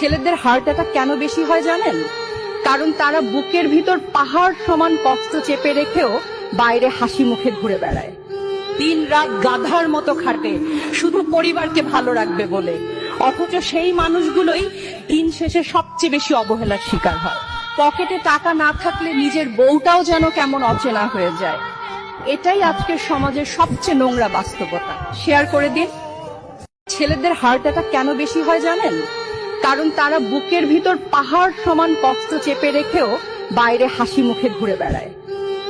ছেলেদের heart attack কেন বেশি হয় জানেন? কারণ তারা বুকের ভিতর পাহাড় সমান কষ্ট চেপে রেখেও বাইরে হাসি মুখে ঘুরে বেড়ায়। দিন রাত গাধার মতো খাটে শুধু পরিবারকে ভালো রাখবে বলে, অথচ সেই মানুষগুলোই দিন শেষে সবচেয়ে বেশি অবহেলার শিকার হয়। পকেটে টাকা না থাকলে নিজের বউটাও যেন কেমন অচেনা হয়ে যায়। এটাই আজকের সমাজের সবচেয়ে নোংরা বাস্তবতা। শেয়ার করে দিন। ছেলেদের হার্ট অ্যাটাক কেন বেশি হয় জানেন? কারণ তারা বুকের ভিতর পাহাড় সমান কষ্ট চেপে রেখেও বাইরে হাসি মুখে ঘুরে বেড়ায়।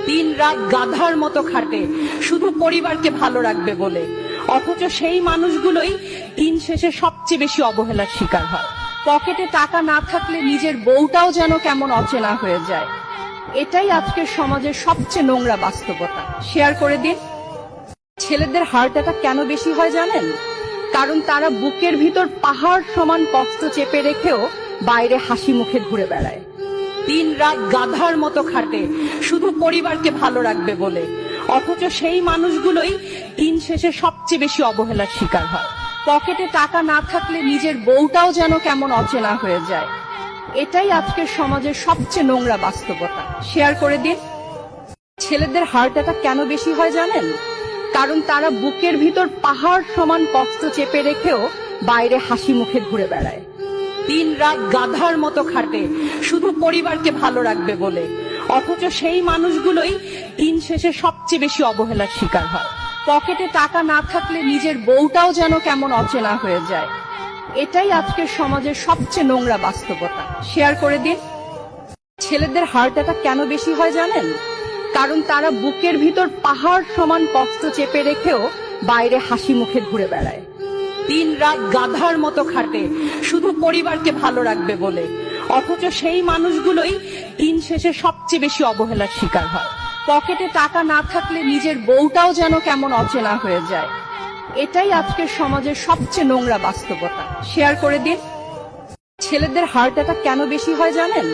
দিন রাত গাধার মতো খাটে শুধু পরিবারকে ভালো রাখবে বলে, অথচ সেই মানুষগুলোই দিন শেষে সবচেয়ে বেশি অবহেলার শিকার হয়। পকেটে টাকা না থাকলে নিজের বউটাও যেন কেমন অচেনা হয়ে যায়। এটাই আজকের সমাজের সবচেয়ে নোংরা বাস্তবতা। শেয়ার করে দিন। ছেলেদের হার্ট অ্যাটাক কেন বেশি হয় জানেন? কারণ তারা বুকের ভিতর পাহাড় সমান কষ্ট চেপে রেখেও বাইরে হাসি মুখে ঘুরে বেড়ায়। দিন রাত গাধার মতো খাটে শুধু পরিবারকে ভালো রাখবে বলে, অথচ সেই মানুষগুলোই দিন শেষে সবচেয়ে বেশি অবহেলার শিকার হয়। পকেটে টাকা না থাকলে নিজের বউটাও যেন কেমন অচেনা হয়ে যায়। এটাই আজকের সমাজের সবচেয়ে নোংরা বাস্তবতা। শেয়ার করে দিন। ছেলেদের হার্ট অ্যাটাক কেন বেশি হয় জানেন? কারণ তারা বুকের ভিতর পাহাড় সমান কষ্ট চেপে রেখেও বাইরে হাসি মুখে ঘুরে বেড়ায়। দিন রাত গাধার মতো খাটে শুধু পরিবারকে ভালো রাখবে বলে, অথচ সেই মানুষগুলোই দিন শেষে সবচেয়ে বেশি অবহেলার শিকার হয়। পকেটে টাকা না থাকলে নিজের বউটাও যেন কেমন অচেনা হয়ে যায়। এটাই আজকের সমাজের সবচেয়ে নোংরা বাস্তবতা। শেয়ার করে দিন। ছেলেদের হার্ট অ্যাটাক কেন বেশি হয় জানেন? কারণ তারা বুকের ভিতর পাহাড় সমান কষ্ট চেপে রেখেও বাইরে হাসি মুখে ঘুরে বেড়ায়। দিন রাত গাধার মতো খাটে শুধু পরিবারকে ভালো রাখবে বলে, অথচ সেই মানুষগুলোই দিন শেষে সবচেয়ে বেশি অবহেলার শিকার হয়। পকেটে টাকা না থাকলে নিজের বউটাও যেন কেমন অচেনা হয়ে যায়। এটাই আজকের সমাজের সবচেয়ে নোংরা বাস্তবতা। শেয়ার করে দিন। ছেলেদের হার্ট অ্যাটাক কেন বেশি হয় জানেন?